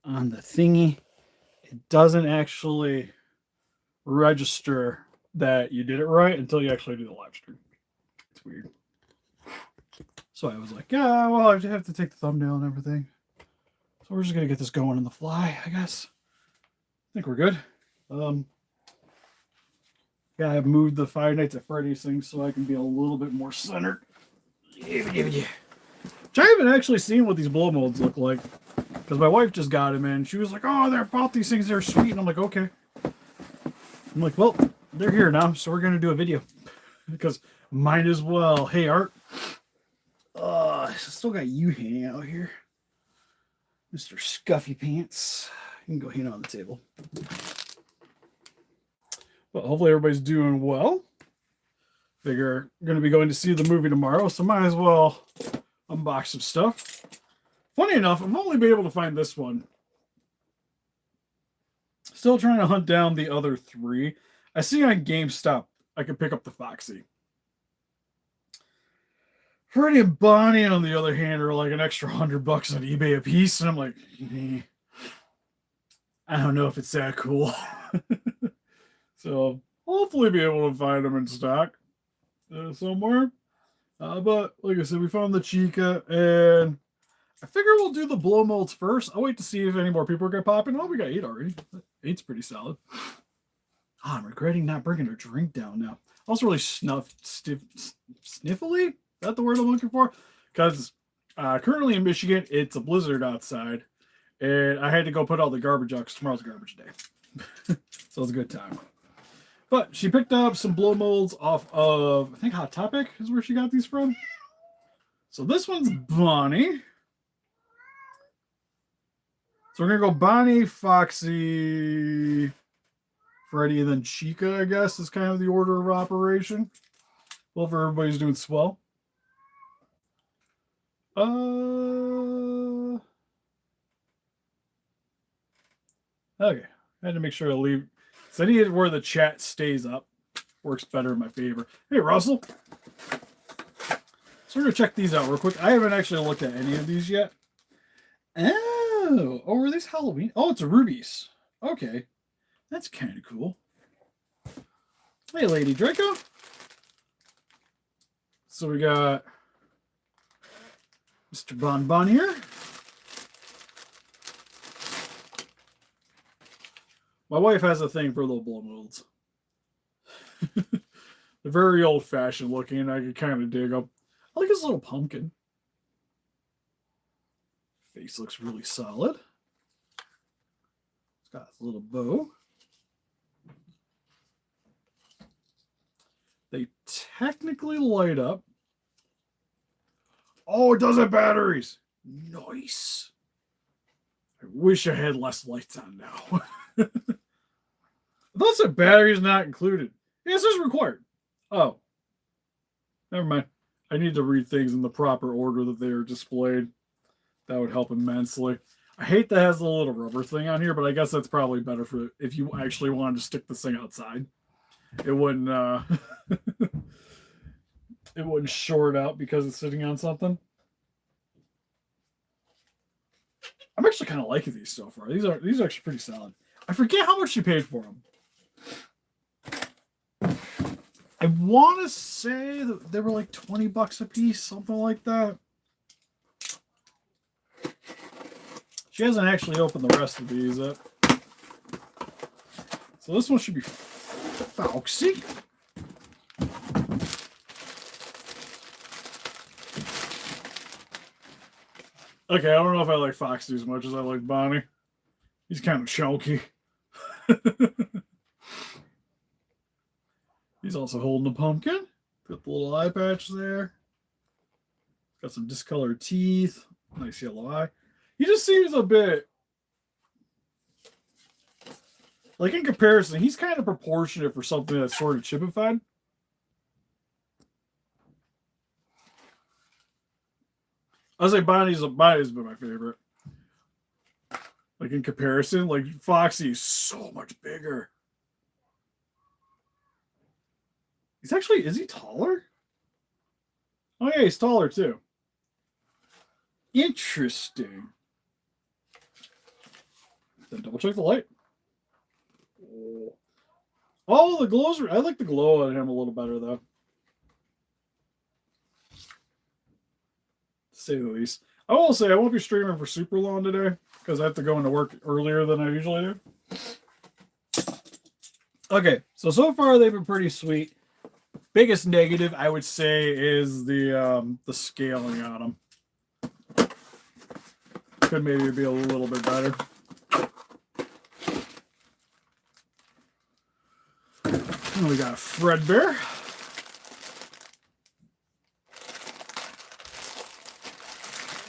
on the thingy, it doesn't actually register that you did it right until you actually do the live stream. It's weird. So I was like, yeah, well, I have to take the thumbnail and everything. So we're just gonna get this going on the fly, I guess. I think we're good. Yeah, I've moved the Five Nights at Freddy's thing so I can be a little bit more centered. Which I haven't actually seen what these blow molds look like. Because my wife just got them in. She was like, oh, they're about these things. They're sweet. And I'm like, okay. I'm like, well, they're here now. So we're going to do a video. Because might as well. Hey, Art. I still got you hanging out here. Mr. Scuffy Pants. You can go hang on the table. But hopefully everybody's doing well. Figure I'm going to be going to see the movie tomorrow. So might as well unbox some stuff. Funny enough, I've only been able to find this one. Still trying to hunt down the other three. I see on GameStop I could pick up the Foxy. Freddy and Bonnie, on the other hand, are like an extra $100 on eBay a piece, and I'm like, I don't know if it's that cool. So hopefully be able to find them in stock somewhere. But like I said, we found the Chica, and I figure we'll do the blow molds first. I'll wait to see if any more people are going to pop in. Oh, we got 8 already. 8's pretty solid. I'm regretting not bringing a drink down now. Also really sniffly? Is that the word I'm looking for? Because currently in Michigan, it's a blizzard outside. And I had to go put all the garbage out because tomorrow's garbage day. So it's a good time. But she picked up some blow molds off of, I think Hot Topic is where she got these from. So this one's Bonnie. So we're going to go Bonnie, Foxy, Freddy, and then Chica, I guess, is kind of the order of operation. Well, for everybody's doing swell. Okay. I had to make sure to leave. So I need where the chat stays up. Works better in my favor. Hey, Russell. So we're going to check these out real quick. I haven't actually looked at any of these yet. Oh, are these Halloween? Oh, it's a Rubies. Okay. That's kind of cool. Hey, Lady Draco. So we got Mr. Bon here. My wife has a thing for little blow molds. They're very old-fashioned looking. I can kind of dig them. I like his little pumpkin. Face looks really solid. It's got a little bow. They technically light up. Oh, it does have batteries. Nice. I wish I had less lights on now. Those are batteries not included. Yes, it's required. Oh. Never mind. I need to read things in the proper order that they are displayed. That would help immensely. I hate that it has a little rubber thing on here, but I guess that's probably better for if you actually wanted to stick this thing outside. It wouldn't it wouldn't short out because it's sitting on something. I'm actually kind of liking these so far. These are actually pretty solid. I forget how much you paid for them. I want to say that they were like $20 a piece, something like that. She hasn't actually opened the rest of these up. So this one should be Foxy. Okay, I don't know if I like Foxy as much as I like Bonnie. He's kind of chunky. He's also holding a pumpkin. Got the little eye patch there. Got some discolored teeth. Nice yellow eye. He just seems a bit... like, in comparison, he's kind of proportionate for something that's sort of chipified. I was like, Bonnie's been my favorite. Like, in comparison, like, Foxy is so much bigger. He's actually, is he taller? Oh, yeah, he's taller, too. Interesting. Then double check the light. Oh, the glows. I like the glow on him a little better though. To say the least. I will say I won't be streaming for super long today because I have to go into work earlier than I usually do. Okay, so far they've been pretty sweet. Biggest negative I would say is the scaling on them. Could maybe be a little bit better. And we got a Fredbear.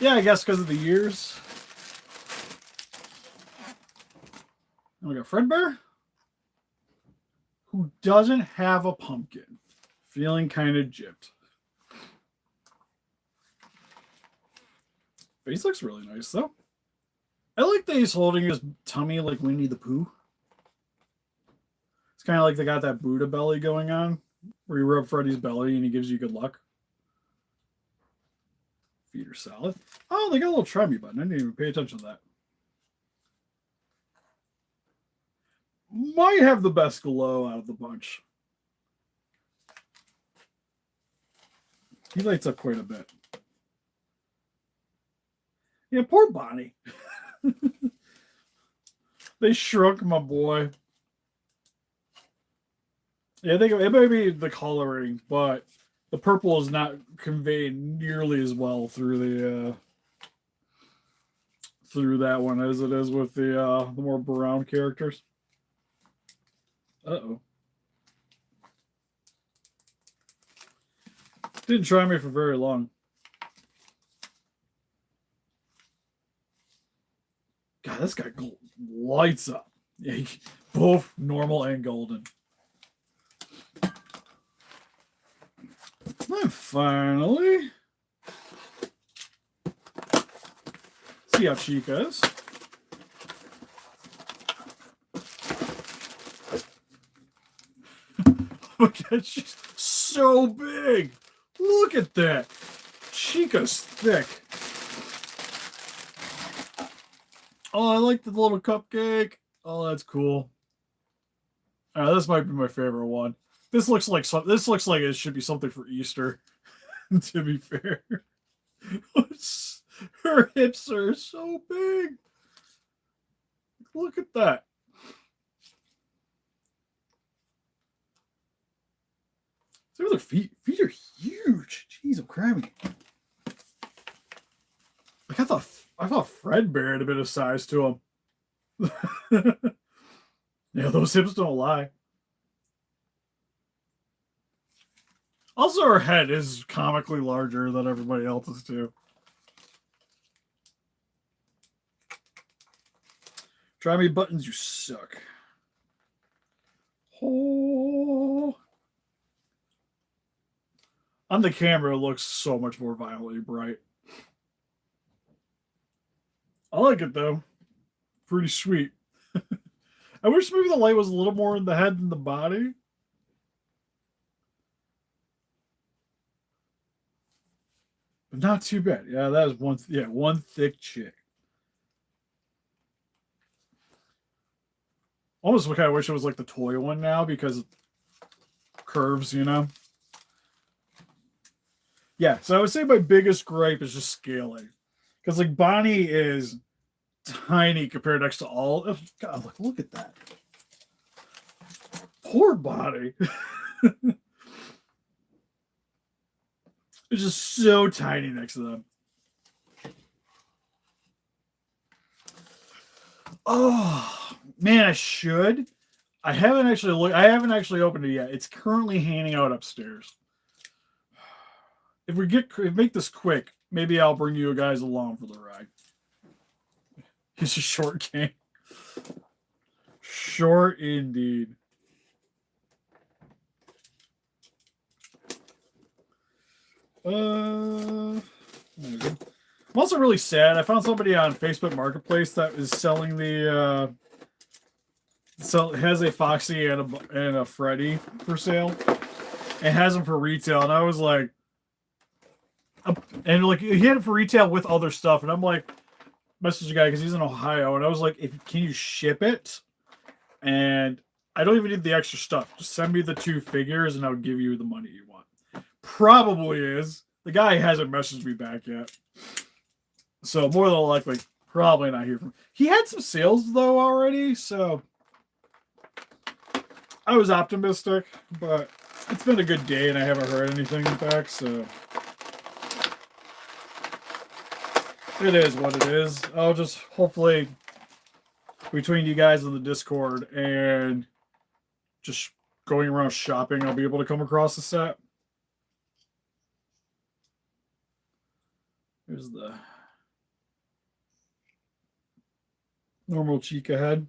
Yeah, I guess because of the years. And we got Fredbear, who doesn't have a pumpkin. Feeling kind of gypped. Face looks really nice, though. I like that he's holding his tummy like Winnie the Pooh. It's kind of like they got that Buddha belly going on, where you rub Freddy's belly and he gives you good luck. Feet are solid. Oh, they got a little try me button. I didn't even pay attention to that. Might have the best glow out of the bunch. He lights up quite a bit. Yeah, poor Bonnie. They shrunk my boy. Yeah, I think it may be the coloring, but the purple is not conveyed nearly as well through the through that one as it is with the more brown characters. Uh-oh. Didn't try me for very long. God, this guy lights up. Yeah, both normal and golden. And finally, see how Chica is. Look at, she's so big. Look at that. Chica's thick. Oh, I like the little cupcake. Oh, that's cool. This might be my favorite one. This looks like it should be something for Easter. To be fair, her hips are so big. Look at that. Look at their feet. Feet are huge. Jeez, I'm cramming. Like I thought Fredbear had a bit of size to him. Yeah, those hips don't lie. Also, her head is comically larger than everybody else's too. Try me buttons, you suck. Oh. On the camera, it looks so much more violently bright. I like it though. Pretty sweet. I wish maybe the light was a little more in the head than the body. But not too bad. Yeah, that was one thick chick. Almost kind of wish it was like the toy one now because of curves, you know? Yeah, so I would say my biggest gripe is just scaling. Because like Bonnie is tiny compared next to all. Oh, God, look at that. Poor Bonnie. It's just so tiny next to them. Oh man, I should. I haven't actually opened it yet. It's currently hanging out upstairs. If we make this quick, maybe I'll bring you guys along for the ride. He's a short king. Short indeed. I'm also really sad. I found somebody on Facebook Marketplace that is selling the has a Foxy and a Freddy for sale. It has them for retail, and I was like, and like he had it for retail with other stuff, and I'm like, messaged a guy because he's in Ohio, and I was like, can you ship it? And I don't even need the extra stuff. Just send me the 2 figures, and I'll give you the money you want. Probably is. The guy hasn't messaged me back yet. So more than likely, probably not here from. He had some sales though already, so I was optimistic, but it's been a good day and I haven't heard anything back, so it is what it is. I'll just hopefully between you guys in the Discord and just going around shopping, I'll be able to come across the set. Here's the normal Chica head.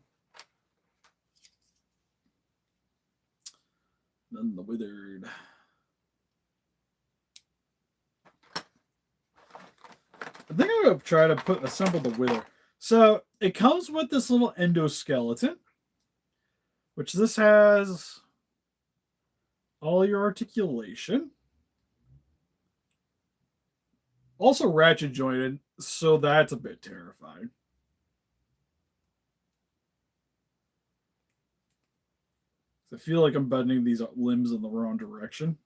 Then the withered. I think I'm gonna try to assemble the wither. So it comes with this little Endo skeleton, which this has all your articulation. Also ratchet jointed, so that's a bit terrifying. I feel like I'm bending these limbs in the wrong direction.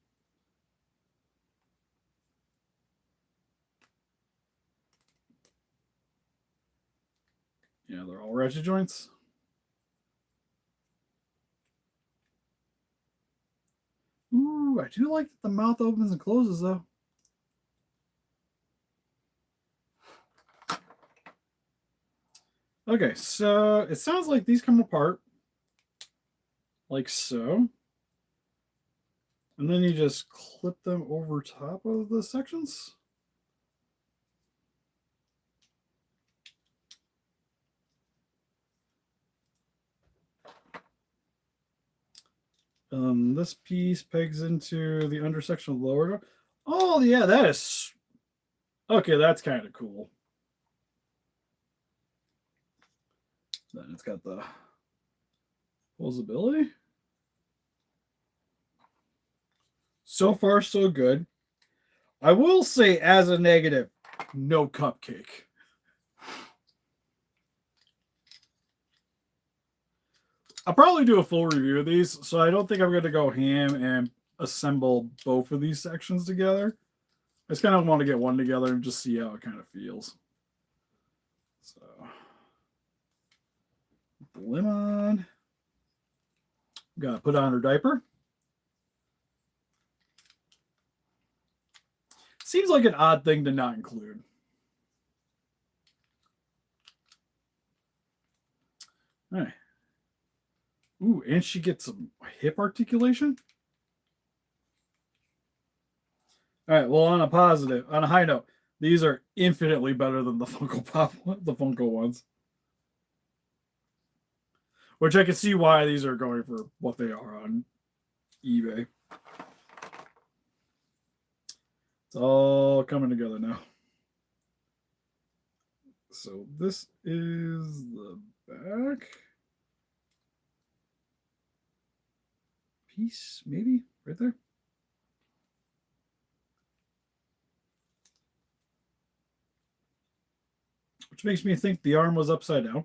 Yeah, they're all ratchet joints. Ooh, I do like that the mouth opens and closes, though. Okay, so it sounds like these come apart. Like so. And then you just clip them over top of the sections. This piece pegs into the undersection of the lower door. Oh, yeah, that is... Okay, that's kind of cool. Then it's got the posability. So far, so good. I will say, as a negative, no cupcake. I'll probably do a full review of these, so I don't think I'm going to go ham and assemble both of these sections together. I just kind of want to get one together and just see how it kind of feels. So, put the limb on. Got to put on her diaper. Seems like an odd thing to not include. All right. Ooh, and she gets some hip articulation. All right. Well, on a high note, these are infinitely better than the Funko Pop, the Funko ones. Which I can see why these are going for what they are on eBay. It's all coming together now. So this is the back piece, maybe right there. Which makes me think the arm was upside down.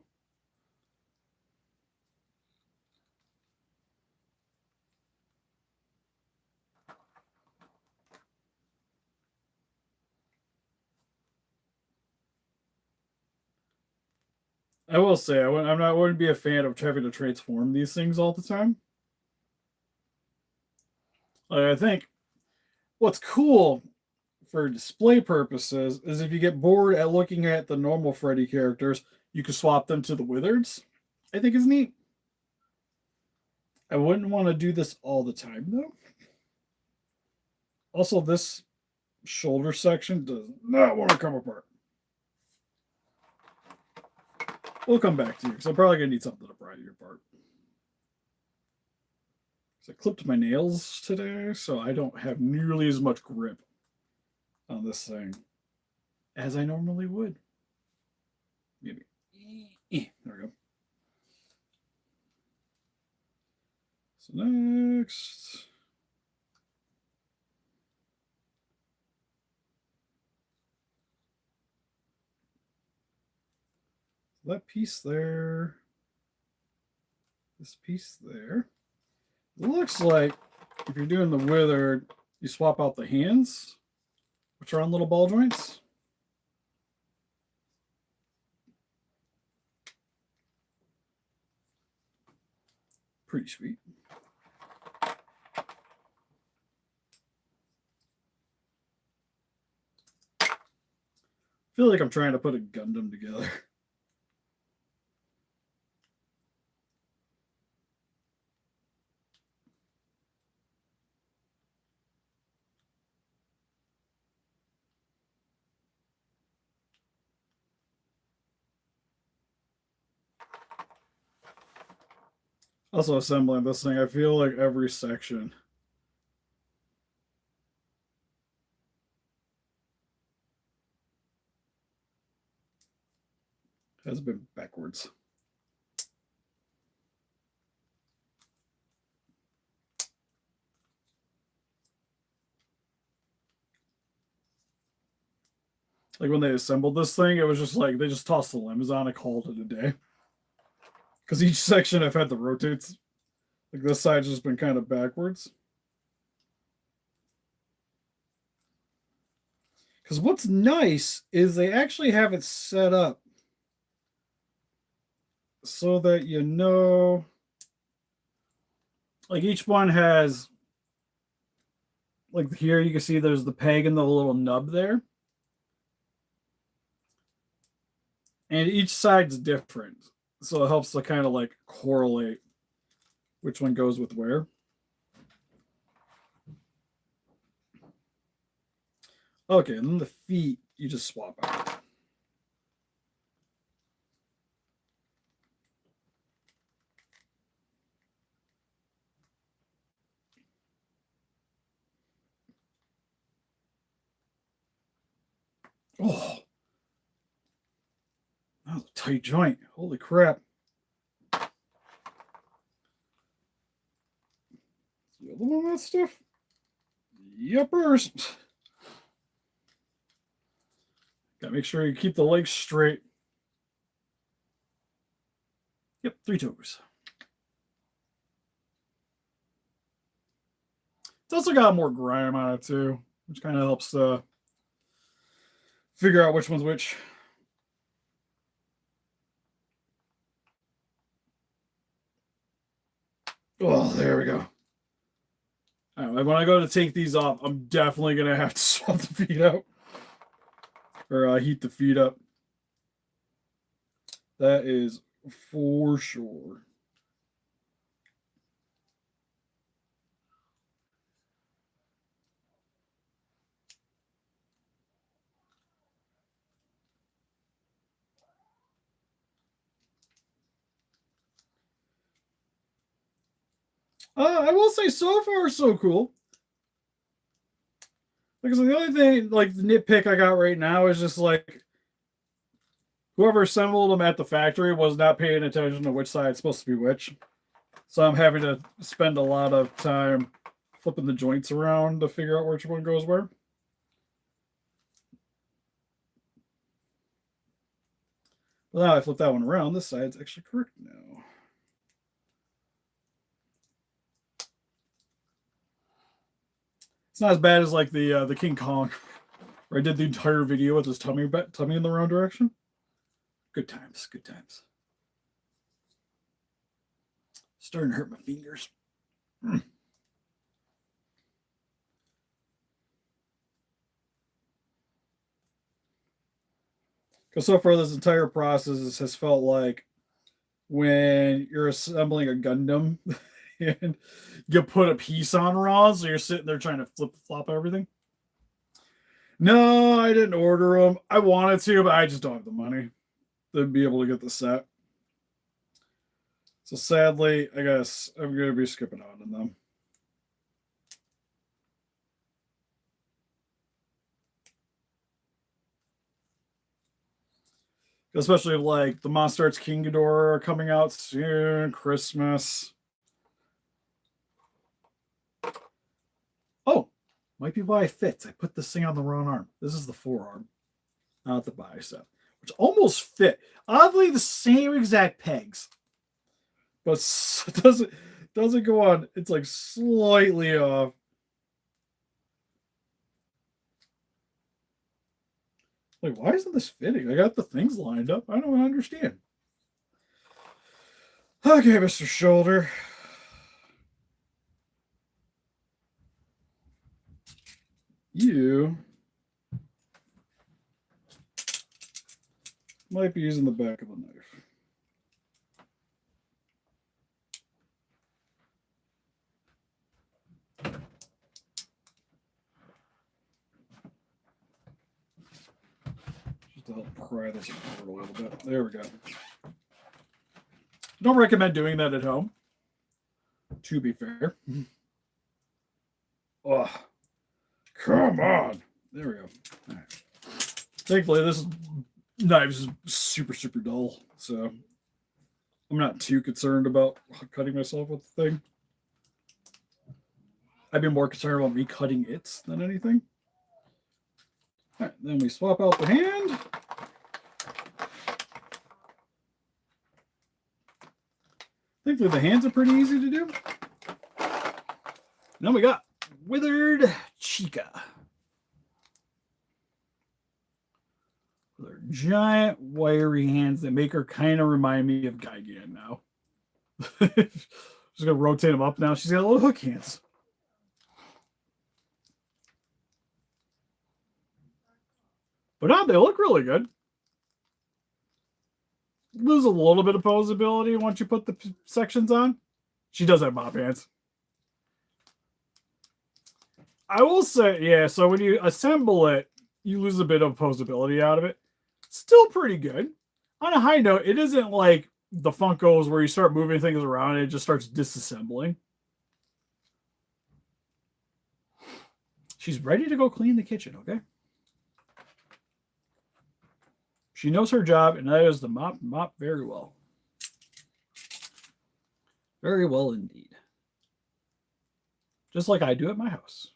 I will say, I wouldn't be a fan of having to transform these things all the time. I think what's cool for display purposes is if you get bored at looking at the normal Freddy characters, you can swap them to the Wizards. I think is neat. I wouldn't want to do this all the time, though. Also, this shoulder section does not want to come apart. We'll come back to you because I'm probably going to need something to pry you apart. So I clipped my nails today, so I don't have nearly as much grip on this thing as I normally would. Maybe. There we go. So next... that piece there, this piece there. It looks like if you're doing the wither, you swap out the hands, which are on little ball joints. Pretty sweet. I feel like I'm trying to put a Gundam together. Also assembling this thing, I feel like every section has been backwards. Like when they assembled this thing, it was just like they just tossed the limbs on and called it a day. Because each section I've had to rotate. Like this side's just been kind of backwards. Because what's nice is they actually have it set up so that you know, like each one has, like here you can see there's the peg and the little nub there. And each side's different. So it helps to kind of like correlate which one goes with where. Okay, and then the feet you just swap out. Oh, that was a tight joint. Holy crap. The other one of that stuff? Yepers. Gotta make sure you keep the legs straight. Yep, 3 toes. It's also got more grime on it too, which kind of helps figure out which one's which. Oh, there we go. All right, when I go to take these off, I'm definitely going to have to swap the feet out. Or heat the feet up. That is for sure. I will say so far so cool. Because the only thing, like the nitpick I got right now is just like whoever assembled them at the factory was not paying attention to which side it's supposed to be which. So I'm having to spend a lot of time flipping the joints around to figure out which one goes where. Well, now I flip that one around. This side's actually correct now. It's not as bad as like the King Kong, where I did the entire video with his tummy in the wrong direction. Good times, good times. Starting to hurt my fingers. Because so far this entire process has felt like when you're assembling a Gundam and you put a piece on raw, so you're sitting there trying to flip flop everything. No, I didn't order them. I wanted to, but I just don't have the money to be able to get the set. So sadly, I guess I'm going to be skipping out on them. Especially if, like, the Monster Arts King Ghidorah are coming out soon, Christmas. Oh, might be why it fits. I put this thing on the wrong arm. This is the forearm, not the bicep. which almost fit. Oddly, the same exact pegs, but it doesn't go on. It's like slightly off. Like, why isn't this fitting? I got the things lined up. I don't understand. Okay, Mr. Shoulder. You might be using the back of the knife. Just to help pry this apart a little bit. There we go. Don't recommend doing that at home, to be fair. Oh, come on. There we go. All right. Thankfully, this knife is super, super dull, so I'm not too concerned about cutting myself with the thing. I'd be more concerned about me cutting it than anything. All right, then we swap out the hand. Thankfully, the hands are pretty easy to do. Now we got Withered Chica. With her giant wiry hands that make her kind of remind me of Gigan now. Just gonna rotate them up now. She's got little hook hands. But now they look really good. Lose a little bit of posability once you put the sections on. She does have mop hands. I will say, yeah, so when you assemble it, you lose a bit of posability out of it. Still pretty good. On a high note, it isn't like the Funkos where you start moving things around and it just starts disassembling. She's ready to go clean the kitchen, okay? She knows her job, and that is the mop very well. Very well indeed. Just like I do at my house.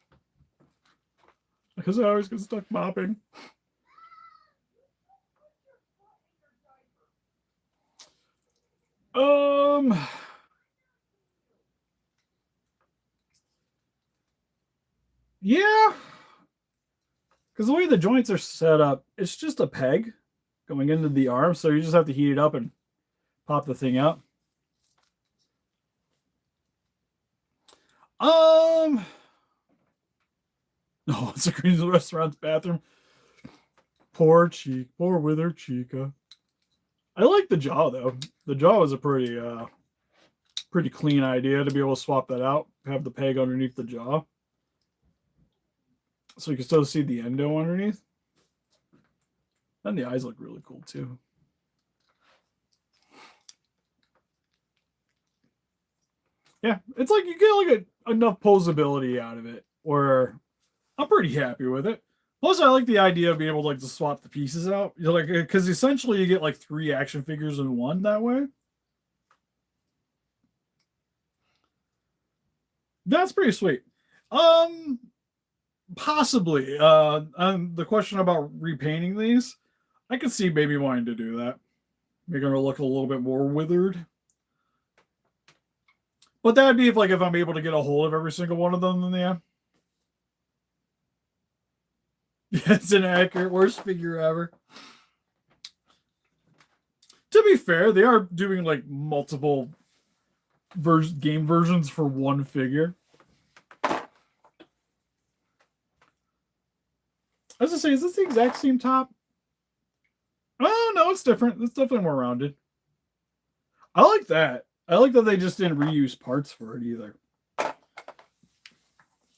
Because I always get stuck mopping. Yeah. Because the way the joints are set up, it's just a peg going into the arm, so you just have to heat it up and pop the thing out. No, it's a green restaurant's bathroom. Poor Withered Chica. I like the jaw though. The jaw was a pretty clean idea to be able to swap that out, have the peg underneath the jaw, so you can still see the endo underneath. And the eyes look really cool too. Yeah, it's like you get like enough posability out of it, where I'm pretty happy with it. Plus, I like the idea of being able to like to swap the pieces out. You're like, because essentially you get like 3 action figures in one that way. That's pretty sweet. Possibly. The question about repainting these, I could see maybe wanting to do that. Making her look a little bit more withered. But that'd be if I'm able to get a hold of every single one of them, then yeah. It's an accurate worst figure ever. To be fair, they are doing like multiple game versions for one figure. I was gonna say, is this the exact same top? Oh no, it's different. It's definitely more rounded. I like that. I like that they just didn't reuse parts for it either.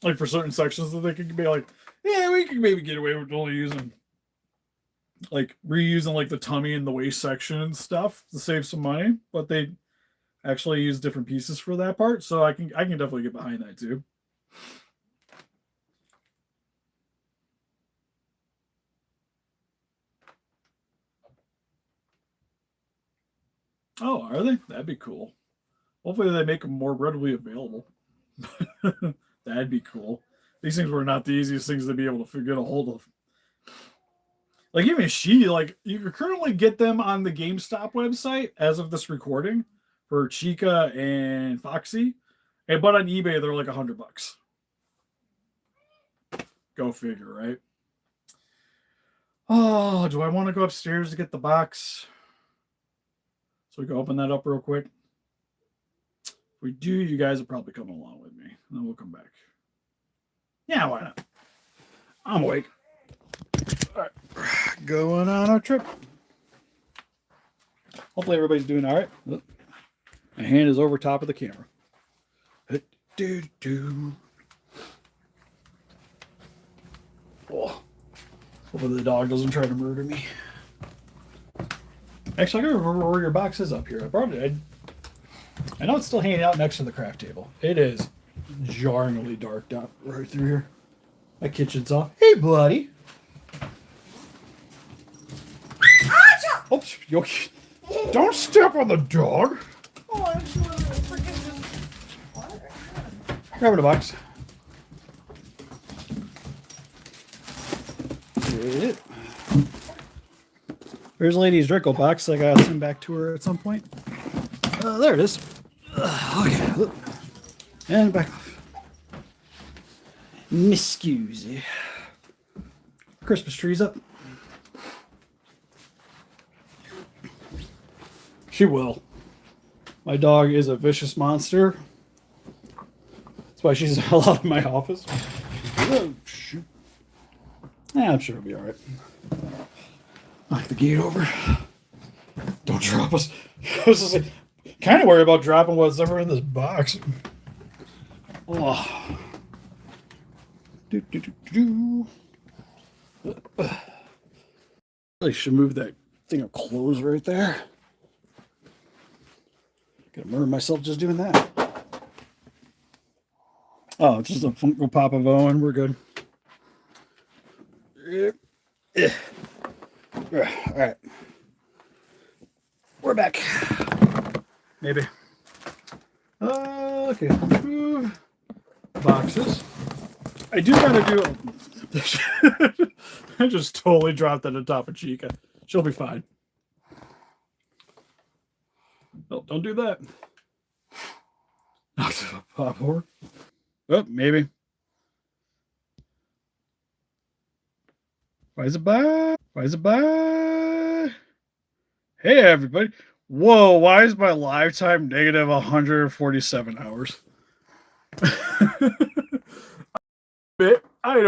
Like for certain sections that they could be like, yeah, we could maybe get away with only using like reusing like the tummy and the waist section and stuff to save some money, but they actually use different pieces for that part, so I can definitely get behind that too. Oh, are they? That'd be cool. Hopefully they make them more readily available. That'd be cool. These things were not the easiest things to be able to get a hold of. Like even she, like you can currently get them on the GameStop website as of this recording for Chica and Foxy, but on eBay they're like $100. Go figure, right? Oh, do I want to go upstairs to get the box? So we can open that up real quick. If we do, you guys will probably come along with me. And then we'll come back. Yeah, why not? I'm awake. All right. Going on our trip. Hopefully everybody's doing all right. Look, my hand is over top of the camera. Oh. Hopefully the dog doesn't try to murder me. Actually, I gotta remember where your box is up here. I brought it. I know it's still hanging out next to the craft table. It is jarringly dark down right through here. My kitchen's off. Hey, buddy. Oops, don't step on the dog. Oh, I'm sure freaking just... Grab the box. There's Lady's Drickle box. I gotta send back to her at some point. There it is. Okay. And back off. Excuse. Christmas tree's up. She will. My dog is a vicious monster. That's why she's allowed in my office. Oh, shoot. Yeah, I'm sure it'll be alright. Knock the gate over. Don't drop us. I was just kind of worried about dropping what's ever in this box. Oh. Really should move that thing of clothes right there. Gonna murder myself just doing that. Oh, it's just a Funko Pop of Owen. We're good. All right. We're back. Maybe. Okay. Move boxes. I do gotta do. I just totally dropped that on top of Chica. She'll be fine. No, don't do that. Pop over. Oh, maybe. Why is it by? Why is it by? Hey, everybody. Whoa, why is my lifetime negative 147 hours? I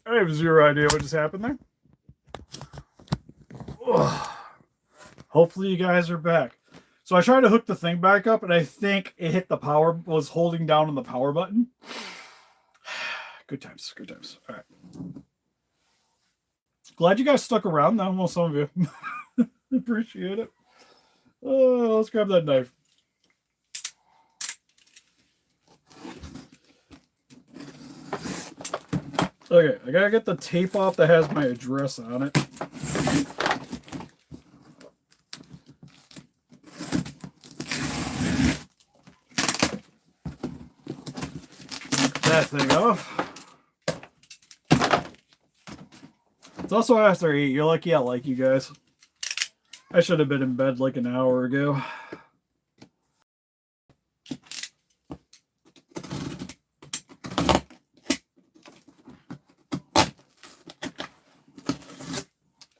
have zero idea what just happened there. Ugh. Hopefully you guys are back. So I tried to hook the thing back up, and I think it hit the power, was holding down on the power button. Good times, good times. All right. Glad you guys stuck around though. Well, some of you. Appreciate it. Oh, let's grab that knife. Okay, I gotta get the tape off that has my address on it. That thing off. It's also after 8. You're lucky I like you guys. I should have been in bed like an hour ago.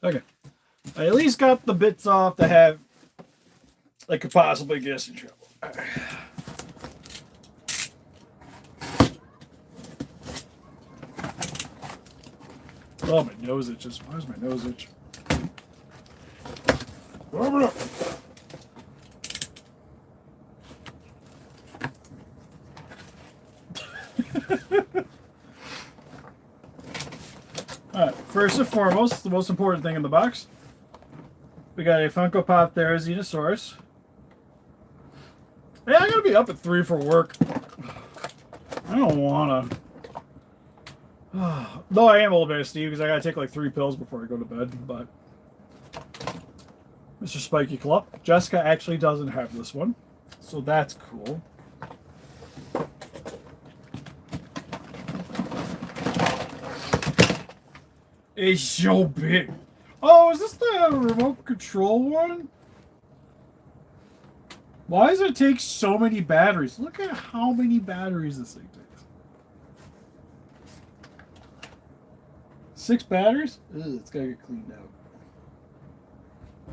Okay. I at least got the bits off that have that could possibly get us in trouble. Oh, my nose itches. Why does my nose itch? Warm it up. Alright, first and foremost, the most important thing in the box. We got a Funko Pop there, Xenosaurus. Hey, I gotta be up at 3 for work. I don't wanna. Though I am a little bit of Steve because I gotta take like 3 pills before I go to bed, but Mr. Spiky Club. Jessica actually doesn't have this one, so that's cool. It's so big. Oh, is this the remote control one? Why does it take so many batteries? Look at how many batteries this thing takes. 6 batteries? Ugh, it's gotta get cleaned out.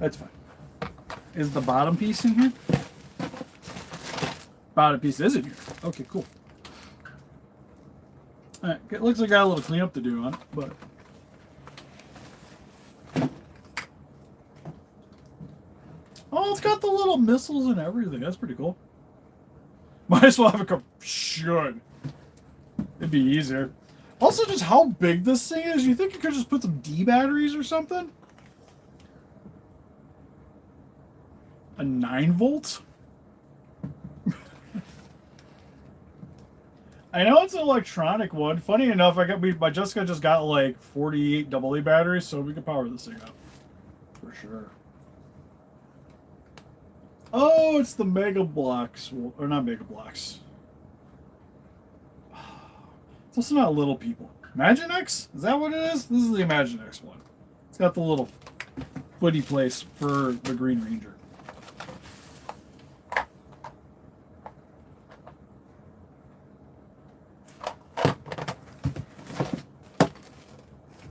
That's fine. Is the bottom piece in here? Bottom piece is in here. Okay, cool. Alright, it looks like I got a little cleanup to do on it, but... Oh, it's got the little missiles and everything. That's pretty cool. Might as well have a should. It'd be easier. Also, just how big this thing is. You think you could just put some D batteries or something? A 9 volt? I know it's an electronic one. Funny enough, my Jessica just got like 48 AA batteries, so we could power this thing up. For sure. Oh, it's the Mega Blocks. Or not Mega Blocks. It's also not Little People. Imaginext? Is that what it is? This is the Imaginext one. It's got the little footy place for the Green Ranger.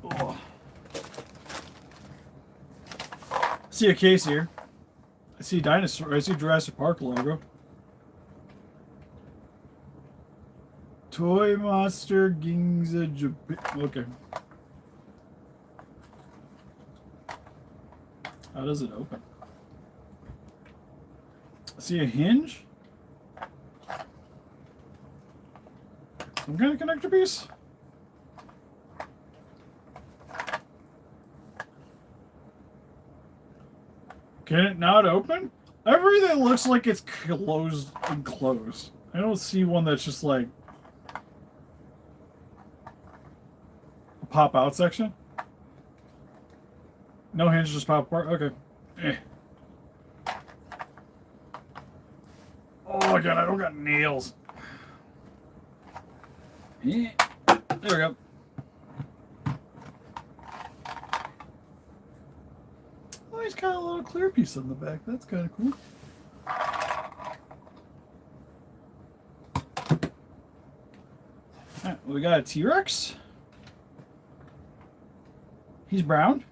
Oh. See a case here. I see dinosaur. I see Jurassic Park logo. Toy Monster Ginza Japan. Okay. How does it open? I see a hinge. Some kind of connector piece. Can it not open? Everything looks like it's closed and closed. I don't see one that's just like a pop out section. No hinge, just pop apart. Okay. Oh my god, I don't got nails. Yeah. There we go. Oh, he's got a little clear piece on the back. That's kind of cool. Alright, we got a T-Rex. He's brown.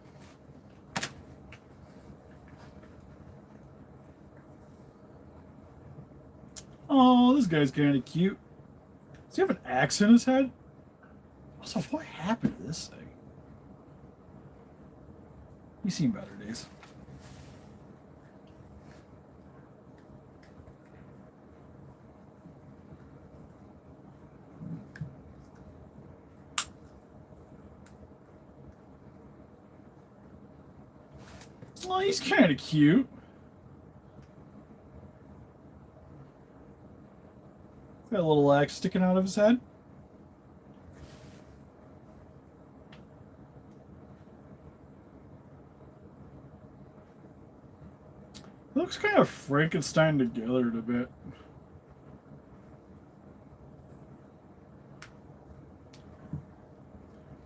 Oh, this guy's kind of cute. Does he have an axe in his head? Also, what happened to this thing? He's seen better days. Oh, he's kind of cute. He's got a little axe sticking out of his head. It looks kind of Frankenstein together a bit.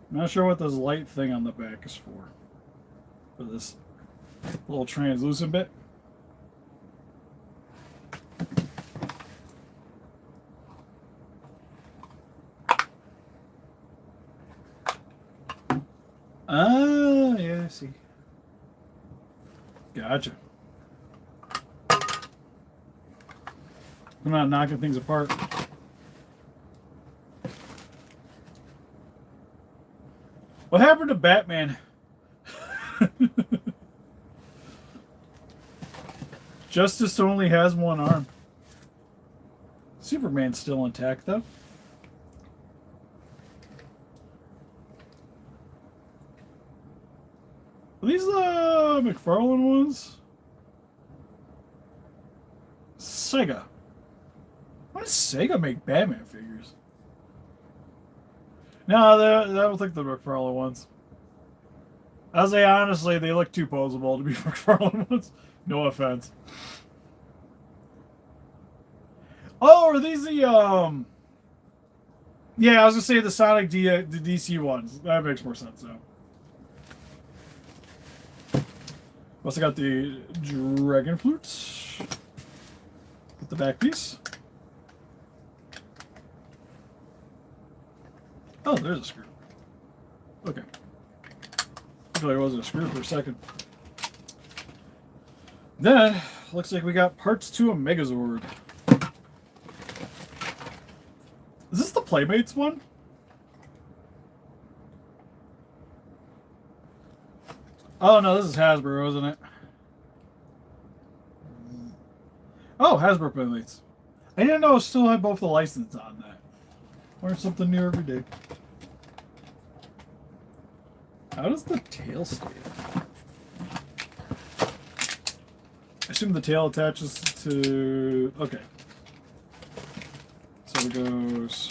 I'm not sure what this light thing on the back is for. For this little translucent bit. Ah, yeah, I see. Gotcha. I'm not knocking things apart. What happened to Batman? Justice only has one arm. Superman's still intact, though. Are these the McFarlane ones? Sega. Why does Sega make Batman figures? No, I don't think the McFarlane ones. I'll say honestly, they look too posable to be McFarlane ones. No offense. Oh, are these the Yeah, I was gonna say the Sonic the DC ones. That makes more sense now. Also got the dragon flutes with the back piece. Oh, there's a screw. Okay. I feel like it wasn't a screw for a second. Then, looks like we got parts to a Megazord. Is this the Playmates one? Oh no, this is Hasbro, isn't it? Oh, Hasbro Playmates. I didn't know it still had both the license on that. Learn something new every day. How does the tail stay? I assume the tail attaches to... Okay. So it goes...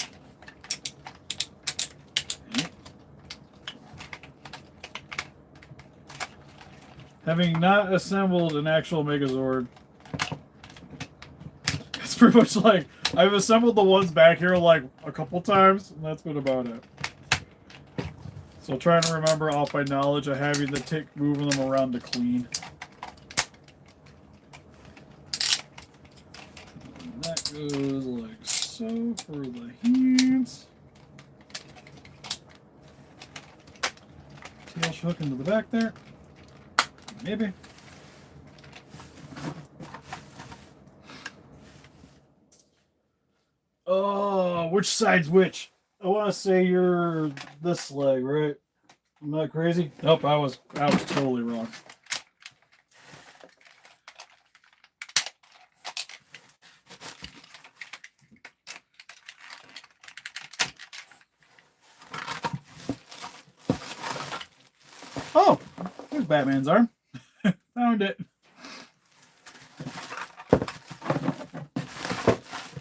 Having not assembled an actual Megazord, it's pretty much like I've assembled the ones back here like a couple times, and that's been about it. So trying to remember off my knowledge of having to take moving them around to clean. And that goes like so for the hands. Tail should hook into the back there. Maybe. Oh, which side's which? I want to say you're this leg, right? Am I crazy? Nope, I was totally wrong. Oh, there's Batman's arm. Found it.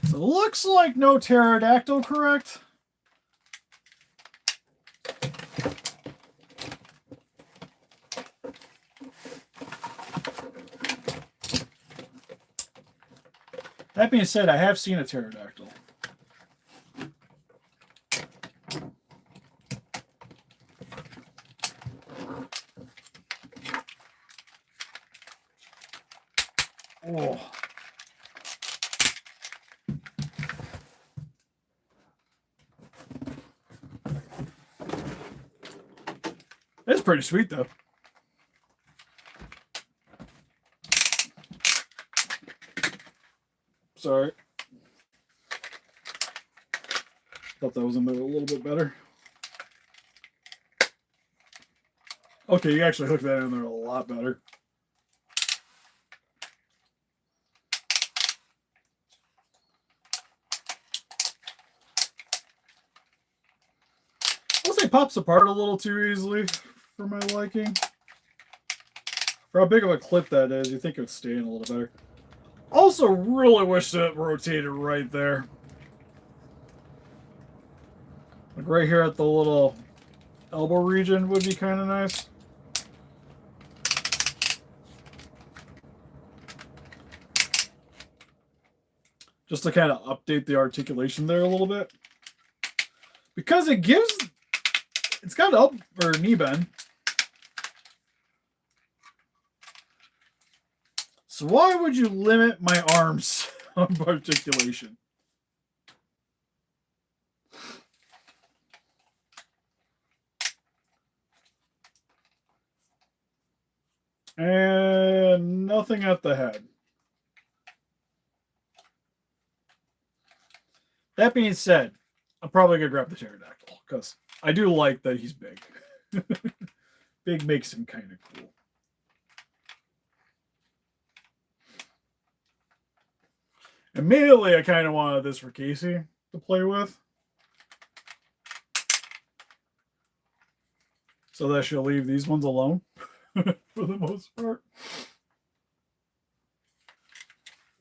So it looks like no pterodactyl, correct? That being said, I have seen a pterodactyl. Oh. It's pretty sweet, though. Sorry. Thought that was a little bit better. Okay, you actually hooked that in there a lot better. It pops apart a little too easily for my liking. For how big of a clip that is, you think it would stay in a little better. Also, really wish it rotated right there. Like right here at the little elbow region would be kind of nice. Just to kind of update the articulation there a little bit. Because it gives... It's got knee bend. So why would you limit my arms on articulation? And nothing at the head. That being said, I'm probably going to grab the pterodactyl because I do like that he's big. Big makes him kind of cool. Immediately, I kind of wanted this for Casey to play with. So that she'll leave these ones alone for the most part.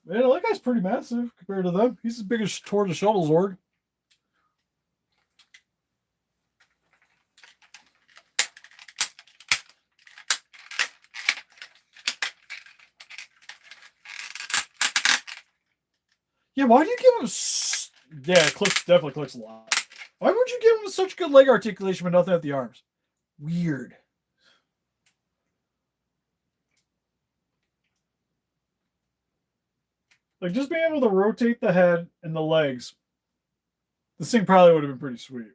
Man, that guy's pretty massive compared to them. He's as big as toward the Shuttle Zorg. Yeah, why do you give him... Yeah, it definitely clicks a lot. Why would you give him such good leg articulation but nothing at the arms? Weird. Like, just being able to rotate the head and the legs. This thing probably would have been pretty sweet.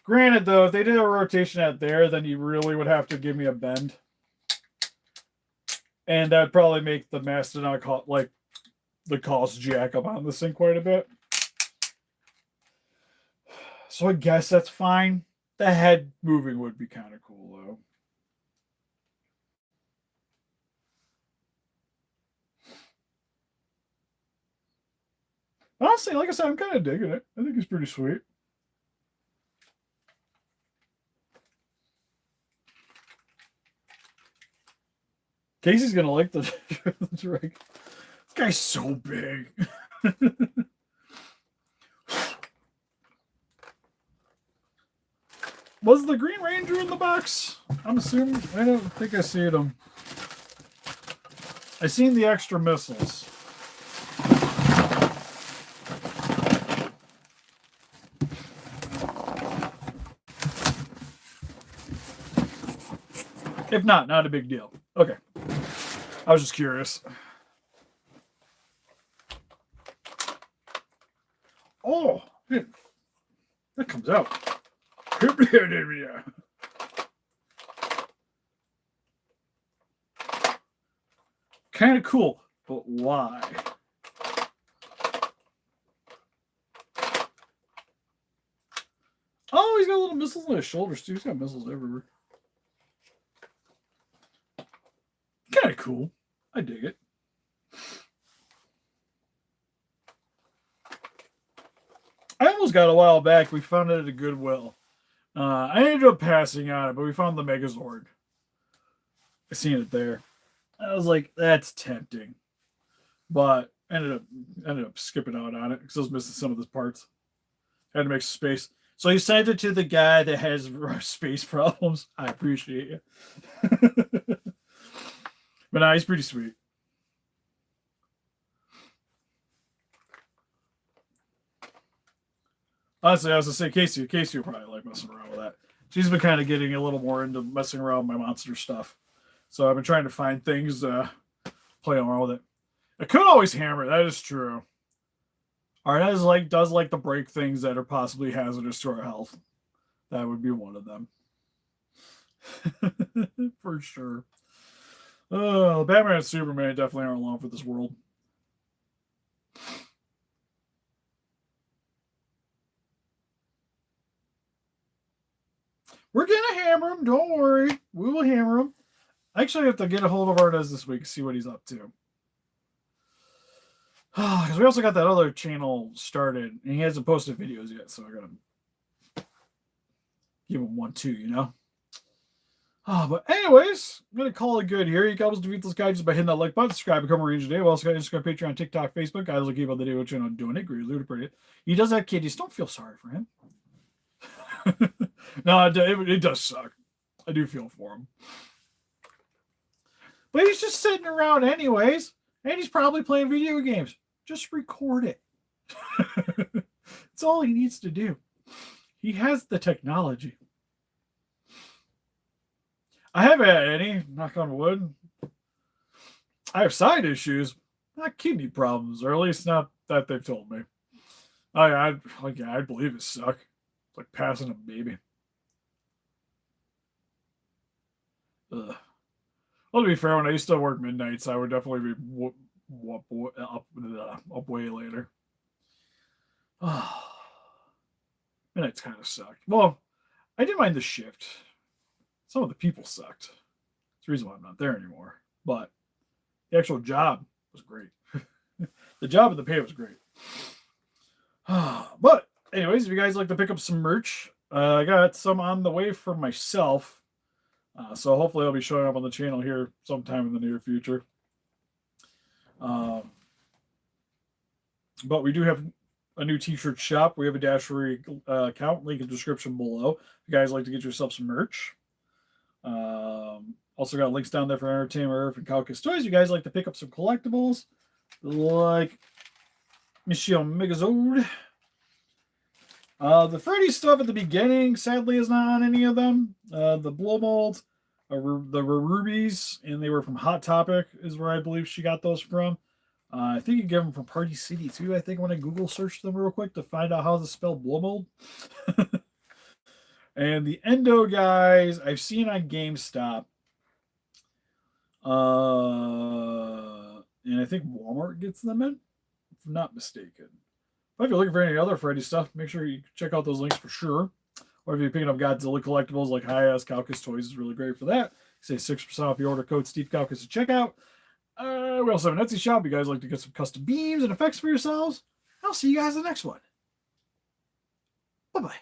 Granted, though, if they did a rotation out there, then you really would have to give me a bend. And that'd probably make the Mastodon like the cost jack up on this thing quite a bit. So I guess that's fine. The head moving would be kind of cool, though. Honestly, like I said, I'm kind of digging it. I think it's pretty sweet. Casey's gonna like the drink. This guy's so big. Was the Green Ranger in the box? I'm assuming. I don't think I see them. I seen the extra missiles. If not a big deal. Okay. I was just curious. Oh, that comes out. Kind of cool, but why? Oh, he's got little missiles on his shoulders too. He's got missiles everywhere. Kind of cool. I dig it. I almost got a while back. We found it at a Goodwill. I ended up passing on it, but we found the Megazord. I seen it there. I was like, that's tempting, but ended up skipping out on it because I was missing some of the parts. Had to make some space. So he sent it to the guy that has space problems. I appreciate you. But no, he's pretty sweet. Honestly, I was going to say Casey will probably like messing around with that. She's been kind of getting a little more into messing around with my monster stuff. So I've been trying to find things to play around with it. I could always hammer it. That is true. Arnez does like to break things that are possibly hazardous to our health. That would be one of them. For sure. Oh, Batman and Superman definitely aren't long for this world. We're gonna hammer him. Don't worry. We will hammer him. I actually have to get a hold of Arnez this week, see what he's up to. Because we also got that other channel started, and he hasn't posted videos yet, so I gotta give him one too, you know? But anyways, I'm going to call it good here. You can always defeat this guy just by hitting that like button, subscribe, become a Ranger today. We also got Instagram, Patreon, TikTok, Facebook. Guys will keep on the video channel doing it. Greatly appreciate it. He does have kitties. Don't feel sorry for him. No, it does suck. I do feel for him. But he's just sitting around anyways, and he's probably playing video games. Just record it. That's all he needs to do. He has the technology. I haven't had any, knock on wood. I have side issues, not kidney problems, or at least not that they've told me. I believe it suck. It's like passing a baby. Ugh. Well, to be fair, when I used to work midnights, I would definitely be up way later. Midnights kind of sucked. Well, I didn't mind the shift. Some of the people sucked. That's the reason why I'm not there anymore. But the actual job was great. The job and the pay was great. But anyways, if you guys like to pick up some merch, I got some on the way for myself. So hopefully I'll be showing up on the channel here sometime in the near future. But we do have a new t-shirt shop. We have a Jazware account, link in the description below. If you guys like to get yourself some merch. Also got links down there for Entertainment Earth and Calcus Toys. You guys like to pick up some collectibles like Michelle Megazord. The Freddys stuff at the beginning sadly is not on any of them. The blow molds, the rubies, and they were from Hot Topic, is where I believe she got those from. I think you get them from Party City too. I think when I Google searched them real quick to find out how to spell blow mold. And the Endo guys, I've seen on GameStop. And I think Walmart gets them in, if I'm not mistaken. But if you're looking for any other Freddy stuff, make sure you check out those links for sure. Or if you're picking up Godzilla collectibles like Hi-Ass Calcus Toys is really great for that. Say 6% off your order code Steve Calcus at checkout. We also have an Etsy shop. You guys like to get some custom beams and effects for yourselves? I'll see you guys in the next one. Bye-bye.